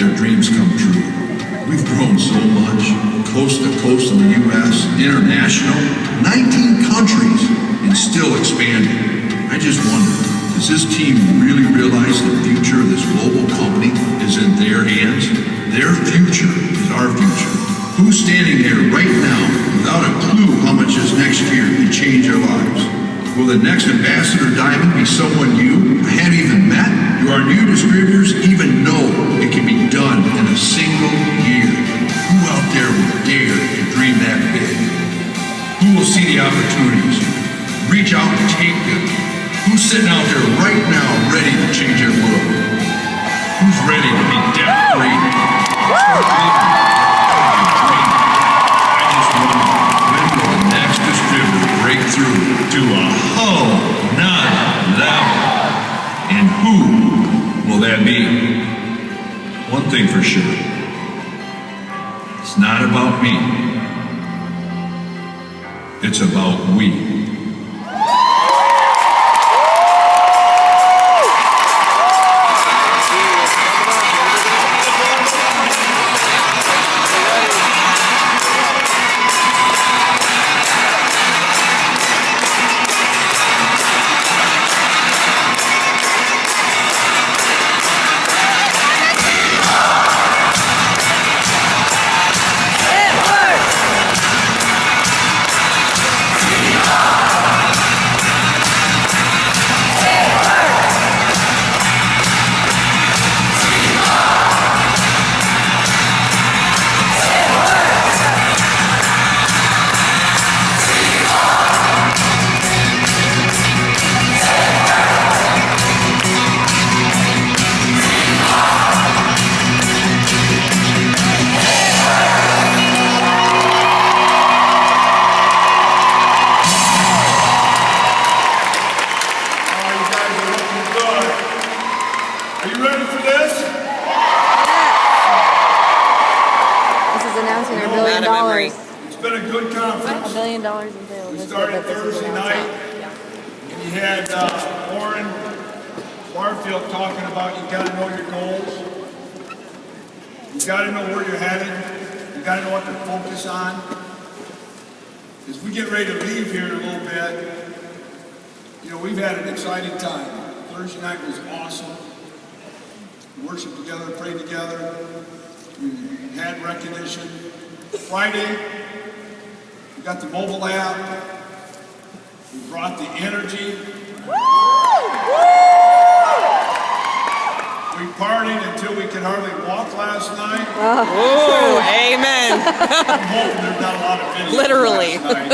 their dreams come true. We've grown so much, coast to coast in the U.S., international, 19 countries, and still expanding. I just wonder, does this team really realize the future of this global company is in their hands? Their future is our future. Who's standing there right now without a clue how much this next year can change our lives? Will the next Ambassador Diamond be someone you haven't even met? Do our new distributors even know it can be done in a single year? Who out there will dare to dream that big? Who will see the opportunities, reach out and take them? Who's sitting out there right now ready to change their world? Who's ready to be debt-free? I just wonder, when will the next distributor break through to a whole nother level? And who will that be? One thing for sure, it's not about me. It's about we. It's been a good conference. $1 billion in sales. We started Thursday night, and you had Warren Barfield talking about you got to know your goals. You got to know where you're headed. You got to know what to focus on. As we get ready to leave here in a little bit, you know, we've had an exciting time. Thursday night was awesome. We worshiped together, prayed together. We had recognition. Friday, we got the mobile app. We brought the energy. We partied until we could hardly walk last night. Oh, amen. I'm hoping there's not a lot of videos. Literally. Last night.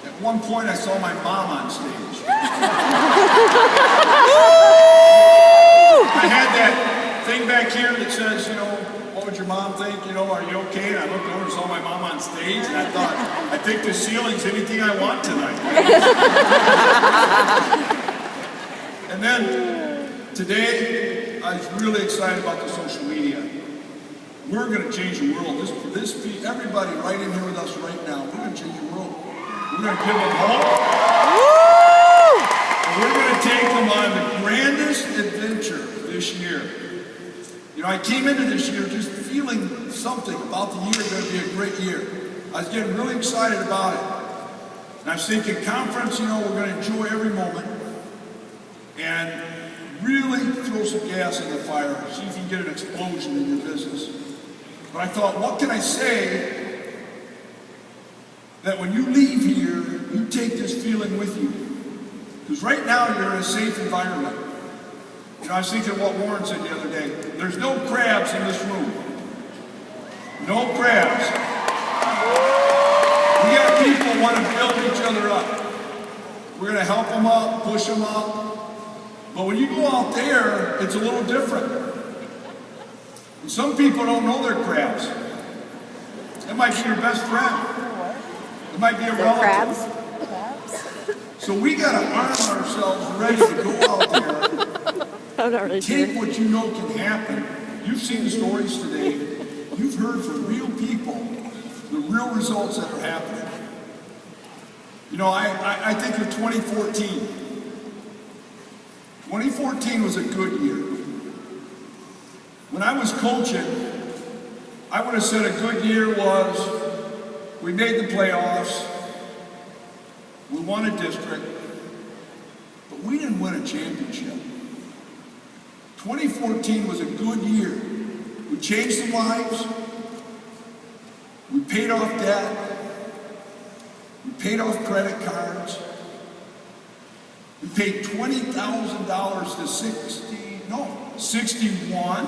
At one point, I saw my mom on stage. I had that thing back here that says, you know, what would your mom think? You know, are you okay? And I looked over and saw my mom on stage, and I thought, I think the ceiling's anything I want tonight. And then today, I was really excited about the social media. We're going to change the world. Everybody right in here with us right now, we're going to change the world. We're going to give them hope. And we're going to take them on the grandest adventure this year. You know, I came into this year just feeling something about the year going to be a great year. I was getting really excited about it. And I was thinking, conference, you know, we're going to enjoy every moment and really throw some gas in the fire, see if you can get an explosion in your business. But I thought, what can I say that when you leave here, you take this feeling with you? Because right now you're in a safe environment. You know, I was thinking what Warren said the other day. There's no crabs in this room. No crabs. We got people who want to build each other up. We're going to help them up, push them up. But when you go out there, it's a little different. And some people don't know they're crabs. It might be your best friend. It might be a relative. Crabs? So we got to arm ourselves ready to go out there. I'm not really Take sure. what you know can happen. You've seen the stories today. You've heard from real people the real results that are happening. You know, I think of 2014. 2014 was a good year. when I was coaching, I would have said a good year was we made the playoffs, we won a district, but we didn't win a championship. 2014 was a good year. We changed some lives, we paid off debt, we paid off credit cards, we paid $20,000 to 61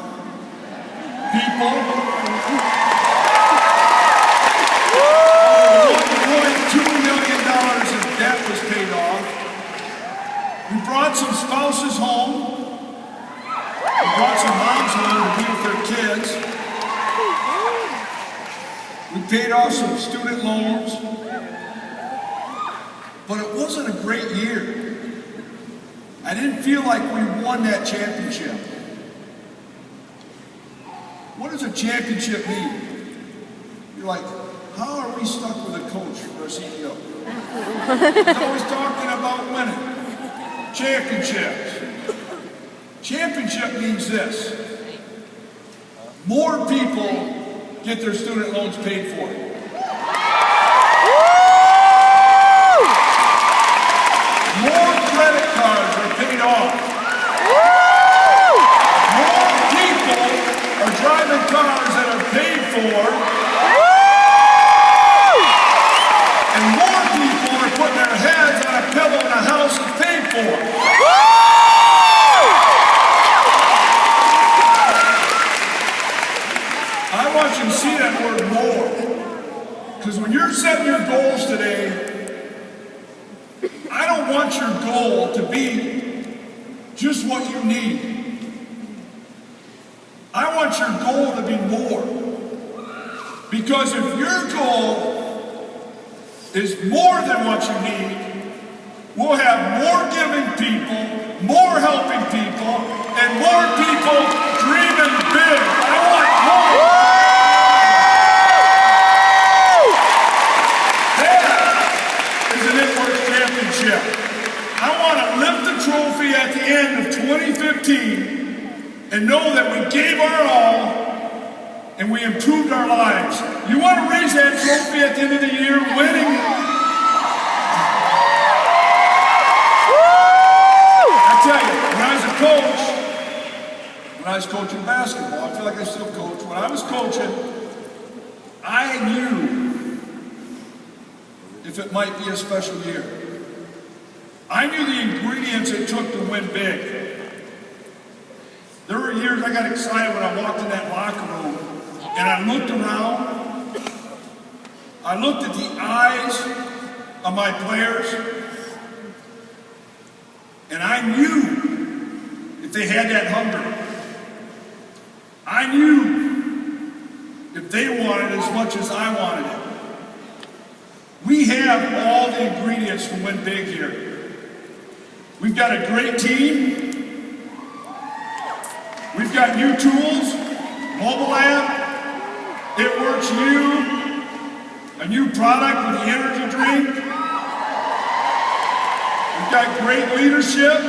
people. $1.2 million of debt was paid off. We brought some spouses home. We brought some moms home to be with their kids. We paid off some student loans. But it wasn't a great year. I didn't feel like we won that championship. What does a championship mean? You're like, how are we stuck with a coach or a CEO? He's always talking about winning. Championships. Championship means this. More people get their student loans paid for. More credit cards are paid off. More people are driving cars that are paid for. And more people are putting their heads on a pillow in a house that's paid for. I want you to see that word more. Because when you're setting your goals today, I don't want your goal to be just what you need. I want your goal to be more. Because if your goal is more than what you need, we'll have more giving people, more helping people, and more people dreaming big. I want more. I want to lift the trophy at the end of 2015 and know that we gave our all and we improved our lives. You want to raise that trophy at the end of the year, winning? I tell you, when I was coaching basketball, I feel like I still coach. When I was coaching, I knew if it might be a special year. I knew the ingredients it took to win big. There were years I got excited when I walked in that locker room and I looked around. I looked at the eyes of my players and I knew if they had that hunger. I knew if they wanted as much as I wanted it. We have all the ingredients to win big here. We've got a great team. We've got new tools, mobile app. It Works You, a new product with the energy drink. We've got great leadership.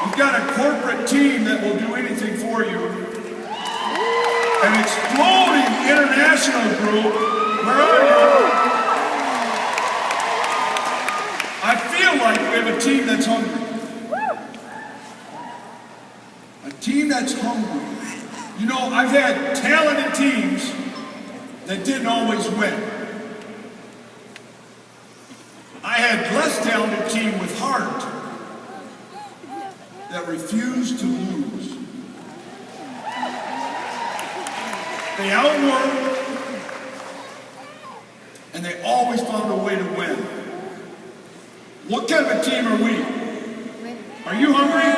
We've got a corporate team that will do anything for you. An exploding international group. Where are you? I feel like we have a team that's hungry. A team that's hungry. You know, I've had talented teams that didn't always win. I had less talented team with heart that refused to lose. They outworked and they always found a way to win. What kind of a team are we? Are you hungry?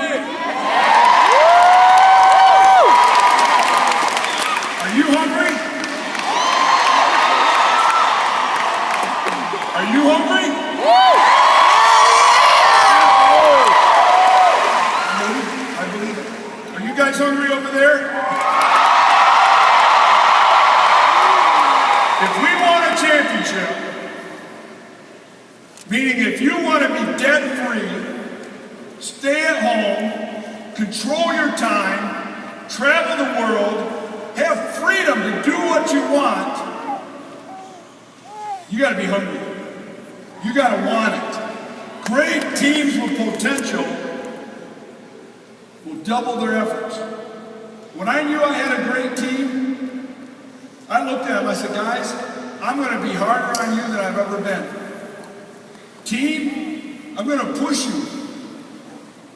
Are you hungry? Are you hungry? I believe it. Are you guys hungry over there? If we want a championship, meaning if you want to be debt-free, stay at home, control your time, travel the world, have freedom to do what you want, you got to be hungry. You got to want it. Great teams with potential will double their efforts. When I knew I had a great team, I looked at them, I said, guys, I'm going to be harder on you than I've ever been. Team, I'm going to push you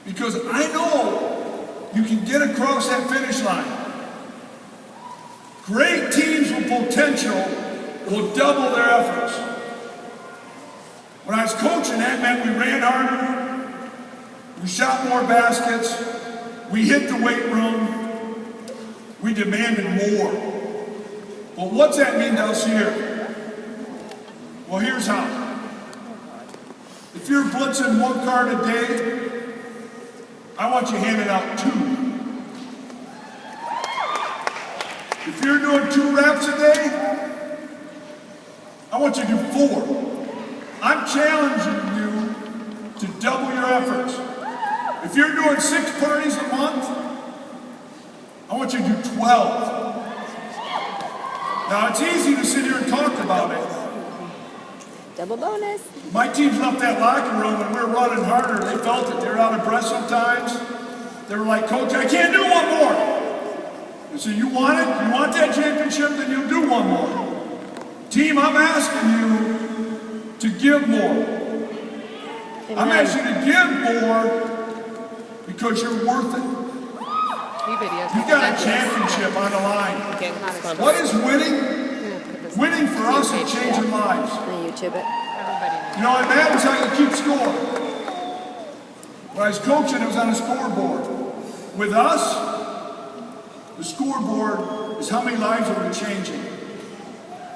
because I know you can get across that finish line. Great teams with potential will double their efforts. When I was coaching, that meant we ran harder, we shot more baskets, we hit the weight room, we demanded more. Well, what's that mean to us here? Well, here's how. If you're blitzing 1 card a day, I want you handing out 2. If you're doing 2 reps a day, I want you to do 4. I'm challenging you to double your efforts. If you're doing 6 parties a month, I want you to do 12. Now, it's easy to sit here and talk about it. Double bonus. My teams left that locker room and we were running harder. They felt it. They were out of breath sometimes. They were like, Coach, I can't do 1 more. I said, you want it? You want that championship? Then you'll do 1 more. Team, I'm asking you to give more. Amen. I'm asking you to give more because you're worth it. You've got a championship on the line. What is winning? Winning for us is changing lives. Can I YouTube it? You know, it matters how you keep score. When I was coaching, it was on a scoreboard. With us, the scoreboard is how many lives are we changing?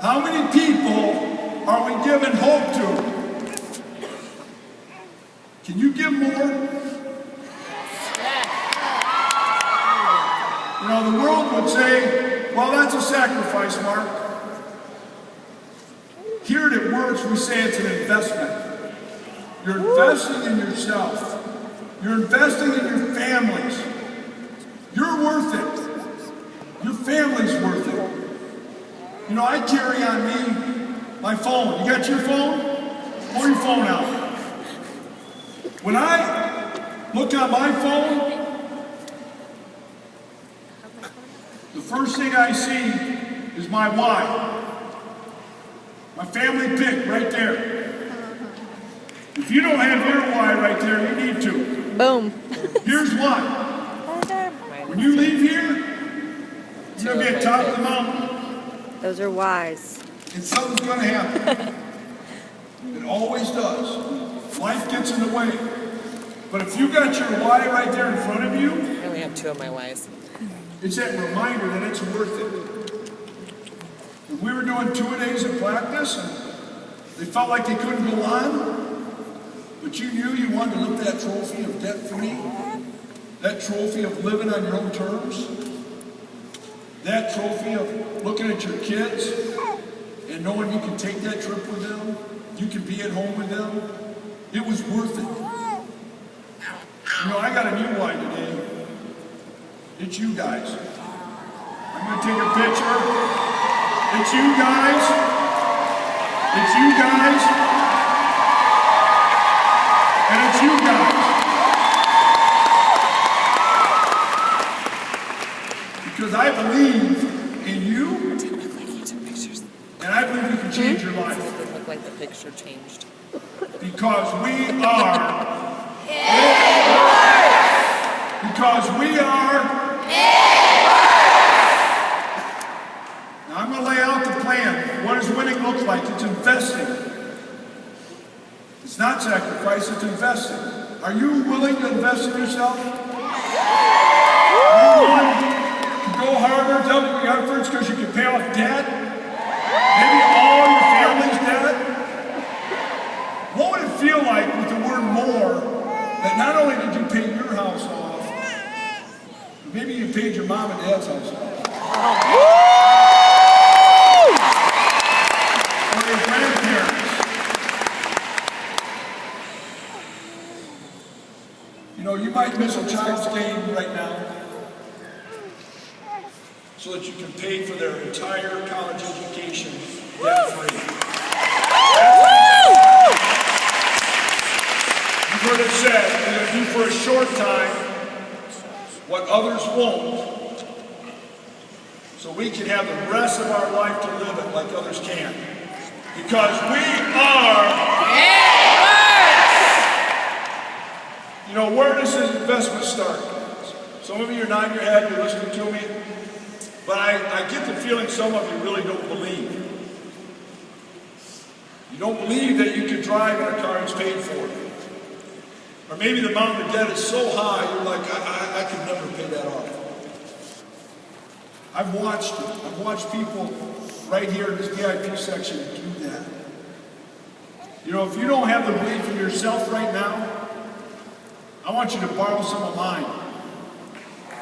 How many people are we giving hope to? Can you give more? You know, the world would say, well, that's a sacrifice, Mark. Here at Works, we say it's an investment. You're investing in yourself. You're investing in your families. You're worth it. Your family's worth it. You know, I carry on me my phone. You got your phone? Pull your phone out. When I look at my phone, the first thing I see is my why. My family pick right there. If you don't have your why right there, you need to. Boom. Here's why. When you leave here, you're going to be at top of the mountain. Those are wise. And something's going to happen. It always does. Life gets in the way. But if you got your why right there in front of you, I only have 2 of my whys. it's that reminder that it's worth it. We were doing 2-a-days of practice, and they felt like they couldn't go on. But you knew you wanted to lift that trophy of debt-free, that trophy of living on your own terms, that trophy of looking at your kids and knowing you can take that trip with them, you can be at home with them. It was worth it. You know, I got a new why today. It's you guys. I'm going to take a picture. It's you guys. It's you guys. And it's you guys. Because I believe in you. It didn't look like you took pictures. And I believe you can change your It life. didn't look like the picture changed. Because we are. Because we are. Now I'm going to lay out the plan. What does winning look like? It's investing. It's not sacrifice, it's investing. Are you willing to invest in yourself? Are you willing to go harder, double your efforts because you can pay off debt? Maybe all your family's debt? What would it feel like with the word more that not only did you pay your house off, but maybe you paid your mom and dad's house off? Or your grandparents? You know, you might miss a child's game right now. so that you can pay for their entire college education debt-free. You've heard it said, we're going to do for a short time what others won't, so we can have the rest of our life to live it like others can. Because we are... You know, where does this investment start? Some of you are nodding your head, you're listening to me, but I get the feeling some of you really don't believe. You don't believe that you can drive in a car that's paid for. Or maybe the amount of debt is so high, you're like, I can never pay that off. I've watched it. I've watched people right here in this VIP section do that. You know, if you don't have the belief in yourself right now, I want you to borrow some of mine.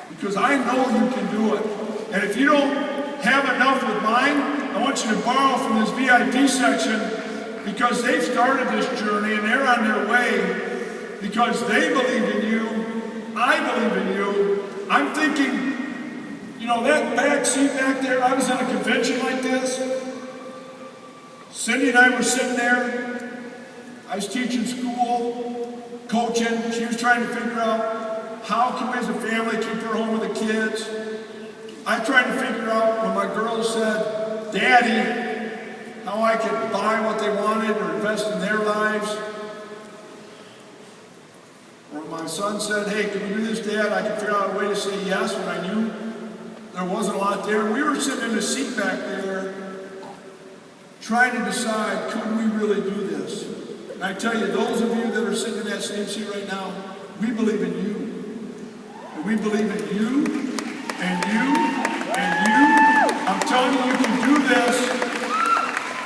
Because I know you can do it. And if you don't have enough with mine, I want you to borrow from this VIP section because they've started this journey and they're on their way because they believe in you. I believe in you. I'm thinking, you know, that back seat back there, I was in a convention like this. Cindy and I were sitting there. I was teaching school, coaching. She was trying to figure out how can we as a family keep her home with the kids. I tried to figure out when my girls said, Daddy, how I could buy what they wanted or invest in their lives. Or my son said, hey, can we do this, Dad? I could figure out a way to say yes when I knew there wasn't a lot there. We were sitting in the seat back there trying to decide, could we really do this? And I tell you, those of you that are sitting in that same seat right now, we believe in you. And we believe in you, and you, and you. I'm telling you, you can do this.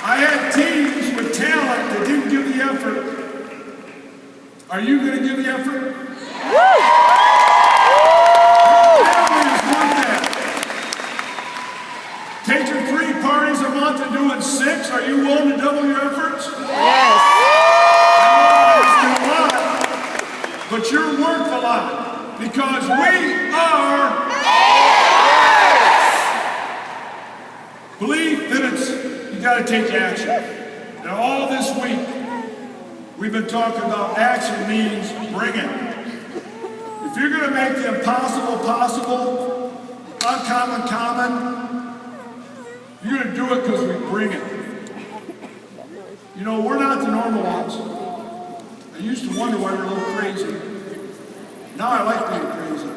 I had teams with talent that didn't give the effort. Are you going to give the effort? Families want that. Taking 3 parties a month and doing 6, are you willing to double your efforts? Yes. But you're worth a lot because we are believe that you got to take action. And all this week we've been talking about action means bring it. If you're going to make the impossible possible, uncommon common, you're going to do it because we bring it. You know, we're not the normal ones. I used to wonder why we're a little crazy. Now I like being crazy.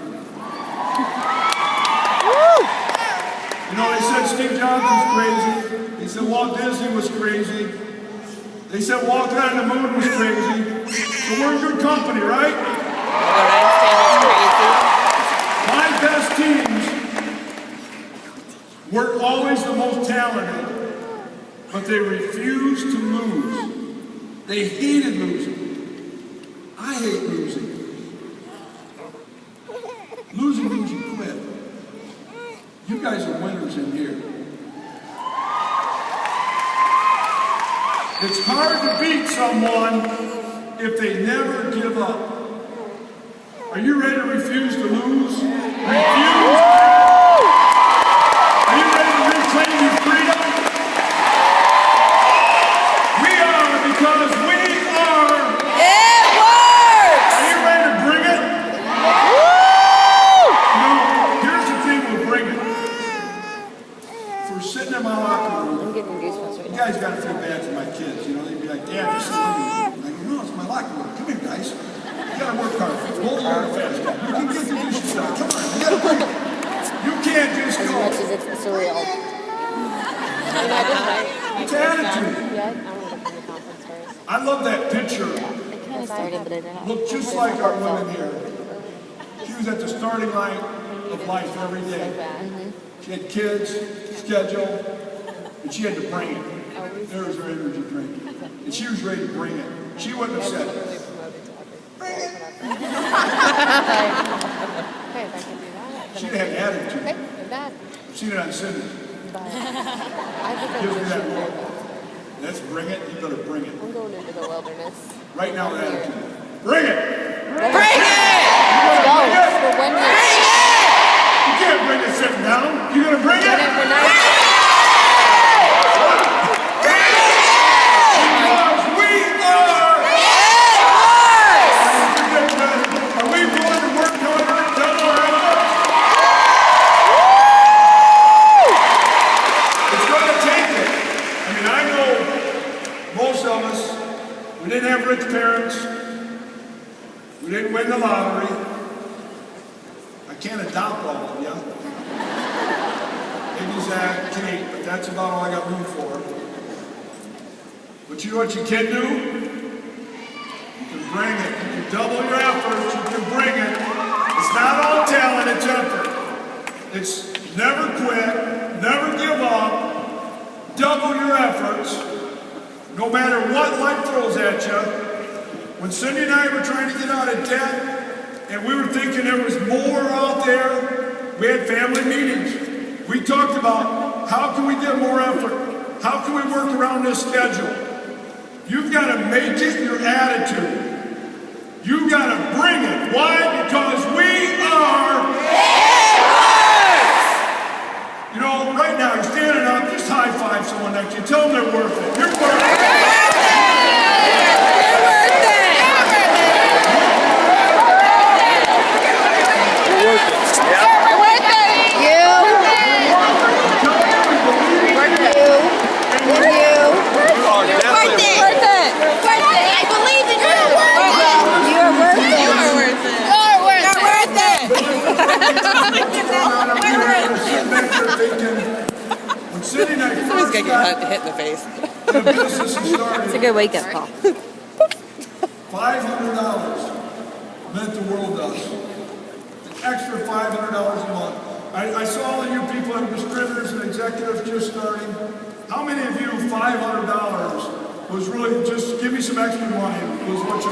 You know, they said Steve Jobs was crazy. They said Walt Disney was crazy. They said walking on the moon was crazy. So we're in good company, right? My best teams were always the most talented, but they refused to lose. They hated losing. I hate losing. Losing means you quit. You guys are winners in here. It's hard to beat someone if they never give up. Are you ready to refuse to lose? Refuse? Are you ready to reclaim your freedom? We are because we are. It works! Are you ready to bring it? No, here's the thing with bring it. If we're sitting in my locker room, I'm getting goosebumps right you now. guys gotta feel bad for my kids. You know, they'd be like, Dad, this is me. I'm like, no, it's my locker room. Come here, guys. You gotta work hard. Hold on fast. You can get the dishes done. Come on, you gotta bring it. You can't just As go. much as it's surreal. It's attitude. Yeah, I want to go to the conference first. I love that picture. It kind of started, but I didn't. Looked just like our women here. She was at the starting line of life every day. She had kids, schedule, and she had to bring it. There was her energy drink. And she was ready to bring it. She wouldn't have said, bring it. Okay, if I can do that. She'd have attitude. Okay, with that. I've seen it on Cindy. But I think I'm Gives me going that to look. shoot Let's bring it. You better bring it. I'm going into the wilderness. Right now, attitude. Bring it. Bring it! Let's go. For 1 year. You can't bring it sitting down. You're gonna bring can't adopt all of you. Maybe Zach, Kate, but that's about all I got room for. But you know what you can do? You can bring it. You can double your efforts. You can bring it. It's not all talent, it's effort. It's never quit, never give up, double your efforts, no matter what life throws at you. When Cindy and I were trying to get out of debt, and we were thinking there was more out there, we had family meetings. We talked about how can we get more effort? How can we work around this schedule? You've got to make it your attitude. You've got to bring it. Why? Because we are. You know, right now, you're standing up, just high five someone next to you. Tell them they're worth it. You're worth it. When Cindy and I Somebody's first gonna got get hit in the face. the business started, It's a good wake up call. $500 meant the world to us. An extra $500 a month. I saw all of you people that are distributors and executives just starting. How many of you $500 was really just give me some extra money was what you